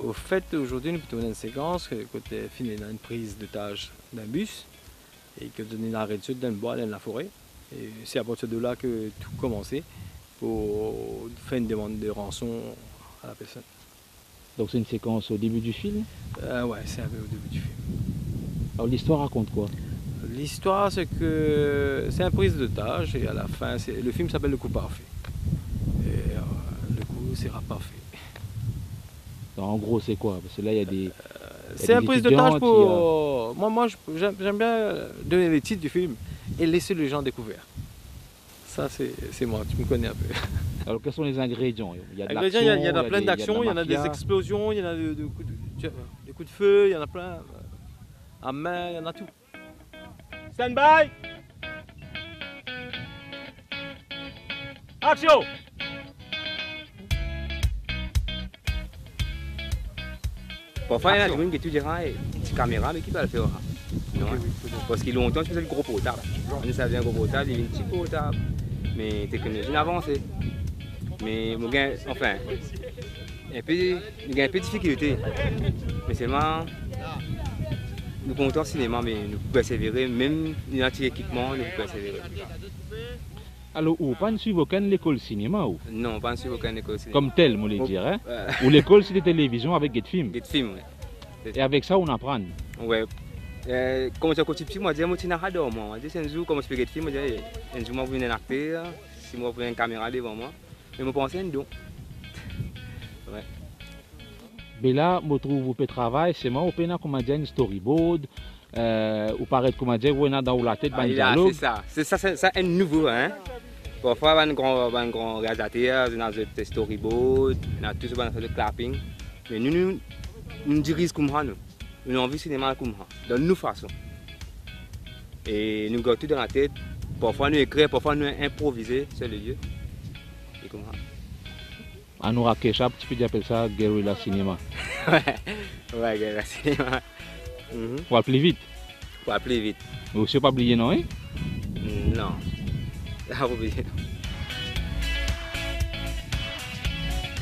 Au fait, aujourd'hui, nous tournons une séquence que côté filmé dans une prise d'otage d'un bus et que donné l'arrêt de sud d'un bois dans la forêt. Et c'est à partir de là que tout commençait pour faire une demande de rançon à la personne. Donc c'est une séquence au début du film. Ouais, c'est un peu au début du film. Alors l'histoire raconte quoi? L'histoire, c'est que c'est une prise d'otage et à la fin, le film s'appelle Le coup parfait. Et le coup sera parfait. Alors, en gros, c'est quoi? Parce que là, il y a des. C'est une prise d'otage pour. Moi j'aime bien donner les titres du film et laisser les gens découvrir. Ça, c'est moi, tu me connais un peu. Alors, quels sont les ingrédients? Il y a de l'action, l'action, il y en a plein d'actions, il y en a des explosions, il y en a des coups de feu, il y en a plein. À main, il y en a tout. Stand by! Action! Parfois, il y a des gens qui te diront, c'est caméra, mais qui va le faire? Non, parce qu'il y a longtemps, tu faisais le gros potable. On savait un gros potable, il y avait un petit potable. Mais la technologie n'a avancé. Mais, enfin, il y a un peu de difficulté. Mais seulement, nous comptons cinéma, mais nous pouvons persévérer, même notre équipement, nous pouvons persévérer. Alors, ou pas suivre aucune école cinéma ou? Non, pas suivre aucune école cinéma. Comme tel, moi, je dire, hein? Ou l'école, c'est de télévision avec des films. Des films, oui. Et avec ça, on apprend. Ouais. Comme je suis petit, moi, je dis, moi, je dis, un jour, comme je fais des films, je dis, un jour, je vais un acteur, si moi, je prends une caméra devant moi, mais je pense un don. Ouais. Mais là, je trouve que vous travail, c'est moi, on comme un storyboard, ou paraît comme dire, vous êtes dans la tête, c'est ça. C'est ça, c'est un nouveau, hein. Parfois, il y a un grand réalisateur, il y a un storyboard, il y a tout ce qu'on fait de clapping. Mais nous dirigeons comme ça, nous avons envie de cinéma comme ça, de nos façons. Et nous gardons tout dans la tête. Parfois, nous écrivons, parfois, nous improvisons sur le lieu. Et comme ça. À nous Rakeshap, tu peux appeler ça guerrilla cinéma. Ouais, guerrilla cinéma. Pour appeler vite. Pour appeler vite. Mais aussi pas oublier, non, hein? Non. Pas oublier, non.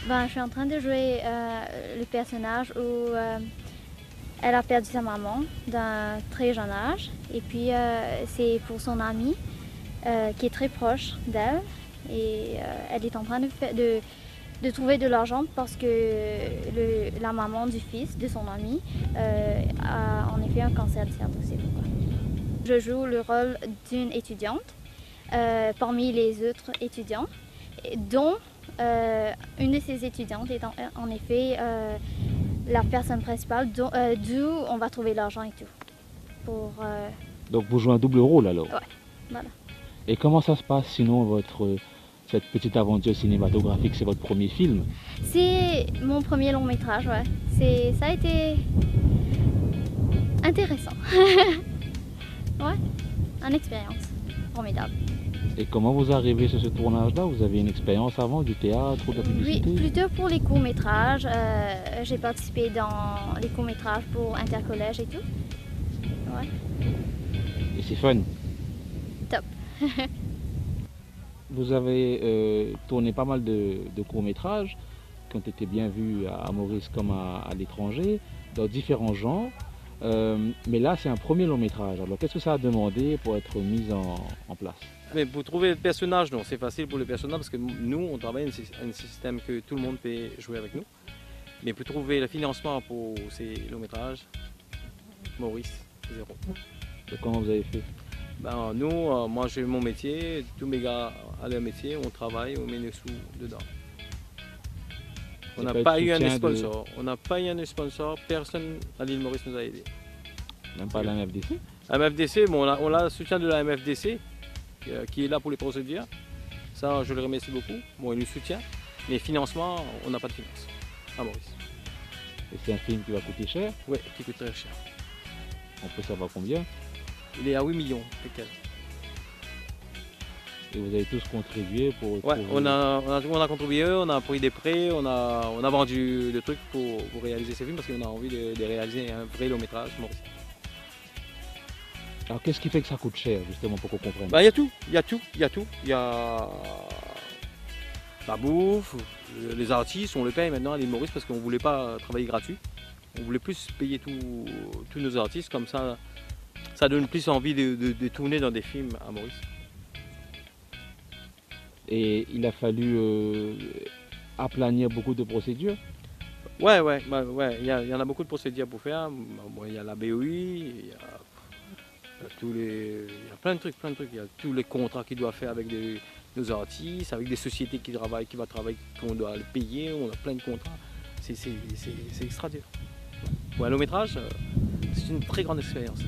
Ben, je suis en train de jouer le personnage où elle a perdu sa maman d'un très jeune âge. Et puis, c'est pour son amie qui est très proche d'elle. Et elle est en train de trouver de l'argent parce que la maman du fils de son ami a en effet un cancer du cerveau. C'est pourquoi. Je joue le rôle d'une étudiante parmi les autres étudiants, dont une de ces étudiantes est en effet la personne principale d'où on va trouver l'argent et tout. Donc vous jouez un double rôle alors? Ouais, voilà. Et comment ça se passe sinon cette petite aventure cinématographique? C'est votre premier film? C'est mon premier long métrage, ouais. Ça a été intéressant. Ouais, une expérience formidable. Et comment vous arrivez sur ce tournage-là? Vous avez une expérience avant du théâtre ou de la publicité? Oui, plutôt pour les courts-métrages. J'ai participé dans les courts-métrages pour Intercollège et tout. Ouais. Et c'est fun? Top. Vous avez tourné pas mal de courts-métrages qui ont été bien vus à Maurice comme à l'étranger, dans différents genres. Mais là, c'est un premier long-métrage. Alors, qu'est-ce que ça a demandé pour être mis en place? Mais pour trouver le personnage, non, c'est facile pour le personnage parce que nous, on travaille un système que tout le monde peut jouer avec nous. Mais pour trouver le financement pour ces longs-métrages, Maurice, zéro. Et comment vous avez fait? Ben, nous, moi j'ai mon métier, tous mes gars ont leur métier, on travaille, on met nos sous dedans. On n'a pas eu un sponsor. On n'a pas eu un sponsor, personne à l'île Maurice nous a aidés. Même pas la MFDC? La MFDC, bon, on a le soutien de la MFDC qui est là pour les procédures. Ça, je le remercie beaucoup. Bon, il nous soutient. Mais financement, on n'a pas de finance à Maurice. Et c'est un film qui va coûter cher? Oui, qui coûte très cher. On peut savoir combien? Il est à 8 millions. Et vous avez tous contribué pour... Ouais, on a contribué, on a pris des prêts, on a vendu le truc pour réaliser ces films parce qu'on a envie de réaliser un vrai long métrage Maurice. Alors qu'est-ce qui fait que ça coûte cher justement pour qu'on comprenne? Bah, il y a tout, il y a tout. Il y a la bouffe, les artistes, on les paye maintenant à l'île Maurice parce qu'on ne voulait pas travailler gratuit. On voulait plus payer tous nos artistes, comme ça donne plus envie de tourner dans des films à Maurice. Et il a fallu aplanir beaucoup de procédures. Ouais, il y en a beaucoup de procédures pour faire. Bon, il y a la BOI, il y a plein de trucs. Il y a tous les contrats qu'il doit faire avec nos artistes, avec des sociétés qui vont travailler, qu'on doit les payer, on a plein de contrats. C'est extra dur. Pour un long métrage, c'est une très grande expérience.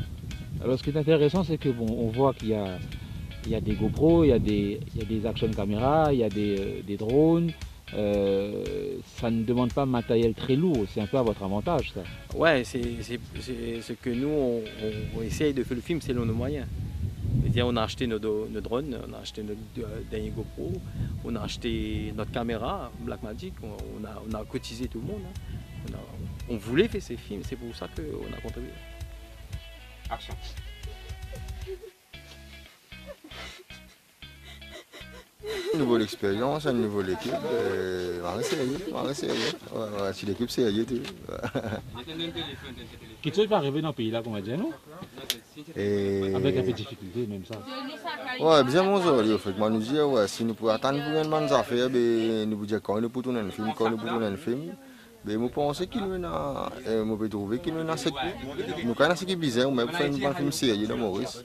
Alors ce qui est intéressant, c'est que bon, on voit qu'il y a des GoPro, il y a des action caméras, il y a des drones. Ça ne demande pas un matériel très lourd, c'est un peu à votre avantage ça. Ouais, c'est ce que nous on essaye de faire le film selon nos moyens. C'est-à-dire, on a acheté nos drones, on a acheté notre dernier GoPro, on a acheté notre caméra Blackmagic, on a cotisé tout le monde. Hein. On voulait faire ces films, c'est pour ça qu'on a contribué. Action. Une nouvelle expérience, une nouvelle équipe, on va essayer. Ouais, si l'équipe c'est sérieux. Quelque chose peut arriver dans le pays là, qu'on va dire, non? Avec un peu de difficulté, même ça. Ouais, bien mon zone, en fait, moi nous dire, ouais, si nous pouvons attendre pour une bonne affaire, nous pouvons dire quand nous pouvons tourner un film, mais je pense qu'il nous a, je peux trouver qu'il nous a cette, nous quand ce qui est bizarre, mais pour faire un film sérieux dans Maurice.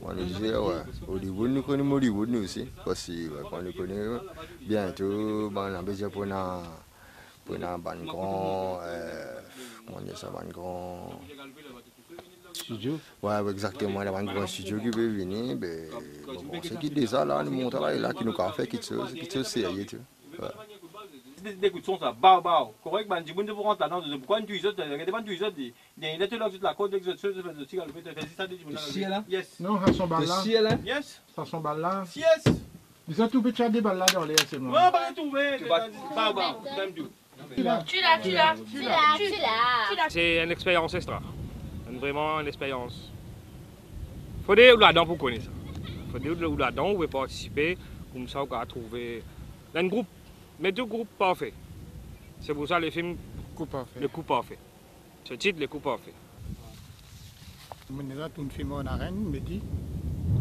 On nous disait, ouais, Hollywood, nous connaissons Hollywood nous aussi, parce que quand nous connaissons bientôt, on a besoin pour un grand, comment dire ça, un grand Studio? Ouais, exactement, il y a un grand studio qui peut venir, mais bon, c'est qui déjà là, nous montre là, qui nous a fait quelque chose sérieux, tu vois. Des coups de son, ça, bao, correct, ben, du monde de vous rentrer là-dedans, pourquoi une tuisette, regardez pas une tuisette, il y a une lettre là, toute la côte, l'exotique, le tigre, le fait, ça, des Ici, là? Yes. Non, ça sont balles là. Ici, là? Yes. Ça sont balles là. Yes. Ils ont tout petit des balles là dans les c'est Non, moi. pas trouvé, bao, j'aime tout. Tu l'as. C'est une expérience extra. Vraiment une expérience. Il faut dire là-dedans pour connaître ça. Il faut dire là-dedans, vous pouvez participer, comme ça, vous pouvez trouver un groupe. Mais deux groupes parfaits. C'est pour ça le film Le coup parfait. Ce titre, Le coup parfait. Je suis un film en arène, me dit.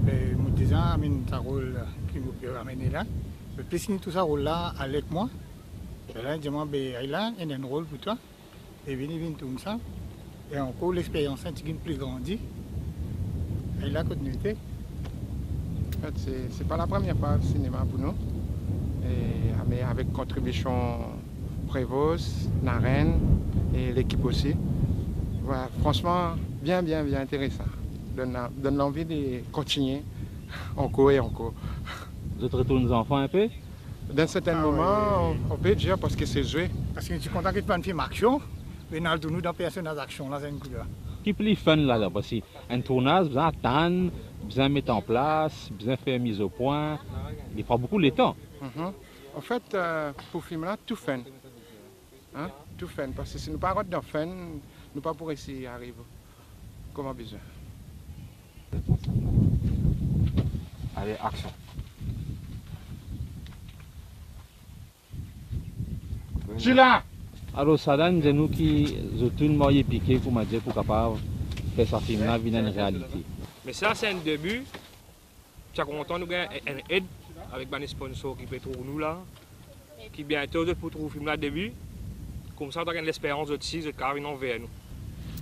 Je me disais, c'est un rôle qui me peut amener là. Je peux tout ça rôle là avec moi. Et là, je me dis, là, il y a un rôle pour toi. Et vient tout ça. Et encore l'expérience un petit peu plus grandie. Et là, continuité. En fait, c'est pas la première fois au cinéma pour nous. Mais avec contribution Prévost, Naren et l'équipe aussi. Voilà, franchement, bien intéressant. Donne l'envie de continuer encore et encore. Vous êtes retourné aux enfants un peu? Dans certains moments, on peut dire parce que c'est joué. Parce que je suis content que tu fasses un film action, mais dans le tournoi d'un personnage d'action, là, c'est une couleur. Qui est plus fun là, parce qu'un tournage, besoin attendre, besoin mettre en place, besoin faire mise au point. Il prend beaucoup de temps. En fait, pour le film là, tout fun. Hein? Tout fun. Parce que si nous ne parlons de fun, nous ne pas pour essayer arriver comme on a besoin. Allez, action. Je suis là! Alors, ça donne de nous qui ont tout marié piqué pour me dire pour capable faire ce film là, venir une réalité. Mais ça, c'est un début. Je suis content de gagner une aide avec des sponsors qui peuvent trouver nous là. Qui bientôt pour trouver le film là début. Comme ça, on a l'espérance aussi de carrément vers nous.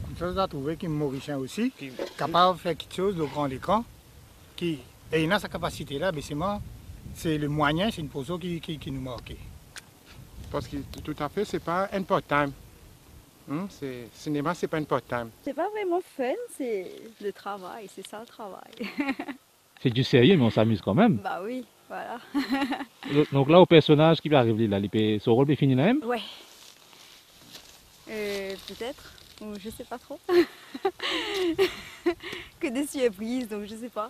Comme ça, on a trouvé qu'il est mauricien aussi, capable de faire quelque chose de grand écran. Et il a sa capacité là, mais c'est le moyen, c'est une position qui nous marque. Parce que tout à fait, c'est pas un part-time. Cinéma, c'est pas un part-time. C'est pas vraiment fun, c'est le travail, c'est ça le travail. C'est du sérieux, mais on s'amuse quand même. Bah oui, voilà. Donc là, au personnage qui va arriver là, son rôle est fini là même? Ouais. Peut-être, je sais pas trop. Que des surprises, donc je sais pas.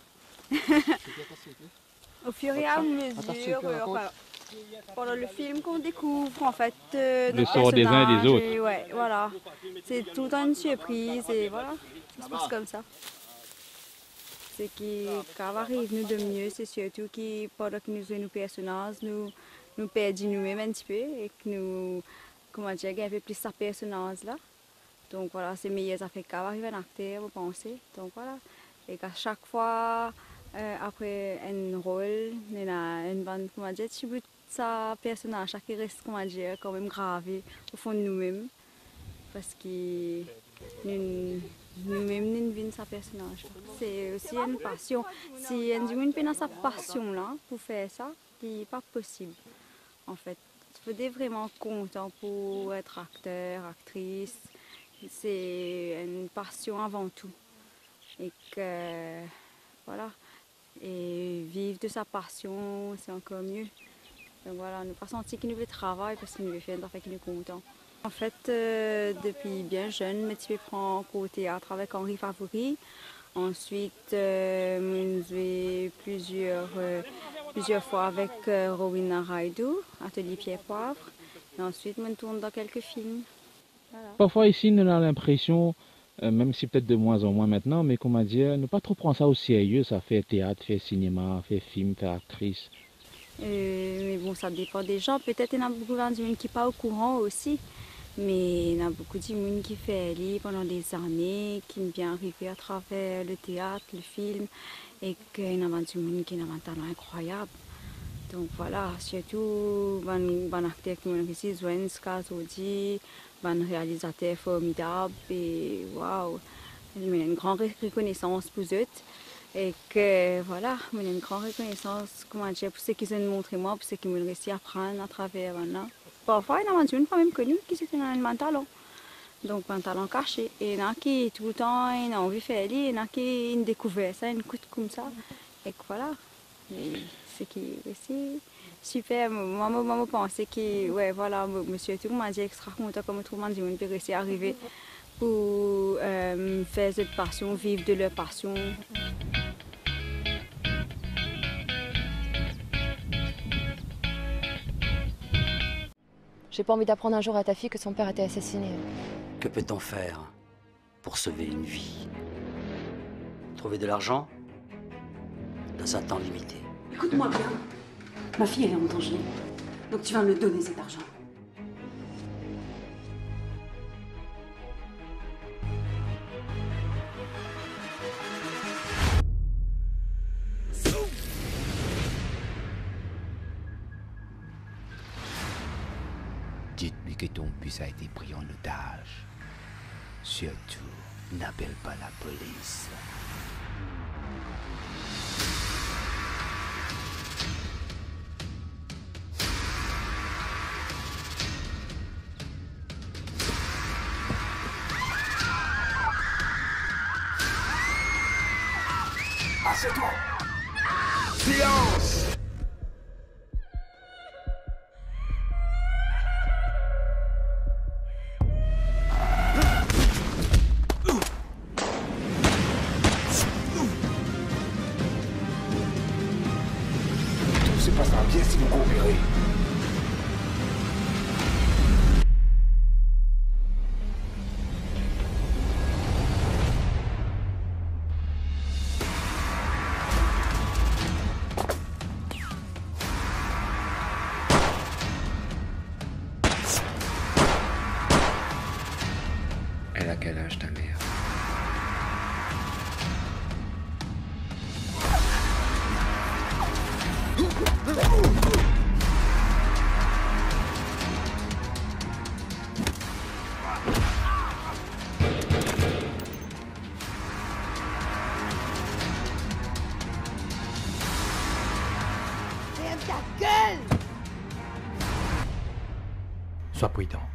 Au fur et à mesure, pendant le film qu'on découvre en fait le sort des uns et des autres. Et ouais, voilà. C'est tout le temps une surprise et voilà, ça se passe comme ça. Ce qui arrive nous de mieux, c'est surtout que pendant que nous jouons nos personnages, nous nous perdons nous-mêmes un petit peu et que nous, comment dire, un peu plus sa personnage là. Donc voilà, c'est meilleur ça fait qu'arriver un acteur, vous pensez. Donc voilà, et qu'à chaque fois, après un rôle, il y a une bande, comment dire, tu veux sa personnage qui reste, comment dire, quand même gravé au fond de nous-mêmes. Parce que nous-mêmes, nous vivons sa personnage. C'est aussi une passion. Si on a sa passion là, pour faire ça, c'est pas possible. En fait, il faut être vraiment content pour être acteur, actrice. C'est une passion avant tout. Et que, voilà. Et vivre de sa passion, c'est encore mieux. Donc voilà, nous ne pas sentir qu'il nous veut travailler parce qu'il nous veut faire un fait qu'il est content. En fait, depuis bien jeune, je prends au théâtre avec Henri Favori. Ensuite, je joué plusieurs fois avec Rowena Raidou, Atelier Pierre Poivre. Et ensuite, je tourne dans quelques films. Voilà. Parfois ici, on a l'impression, même si peut-être de moins en moins maintenant, mais comment dire, ne pas trop prendre ça au sérieux, ça fait théâtre, fait cinéma, fait film, fait actrice. Mais bon, ça dépend des gens. Peut-être qu'il y en a beaucoup de gens qui ne sont pas au courant aussi. Mais il y a beaucoup de gens qui font lire pendant des années, qui sont bien arrivés à travers le théâtre, le film, et qu'il y a des gens qui ont un talent incroyable. Donc voilà, surtout les acteurs qui ont réussi, Zwenska, Zodi, les réalisateurs formidables, et waouh, il y a une grande reconnaissance pour eux. Et que voilà, il y a une grande reconnaissance comment dire, pour ceux qui ont montré moi, pour ceux qui ont réussi à apprendre à travers maintenant. Parfois, il y a des gens quand même connus qui ont un talent. Donc un talent caché. Et il y en a qui tout le temps ont envie de faire lire, il y en a qui ont découvert ça, une coûte comme ça. Et que voilà. C'est qui aussi super. Moi, je pense que ouais, voilà, monsieur tout m'a dit extra content comme tout le monde peut réussir à arriver pour faire cette passion, vivre de leur passion. J'ai pas envie d'apprendre un jour à ta fille que son père a été assassiné. Que peut-on faire pour sauver une vie? Trouver de l'argent dans un temps limité. Écoute-moi bien. Ma fille, elle est en danger. Donc tu vas me donner cet argent. Dites-lui que ton fils a été pris en otage. Surtout, n'appelle pas la police. Assieds-toi! Silence! Tout se passera bien si vous coopérez. Elle a quel âge ta mère? Sois prudent.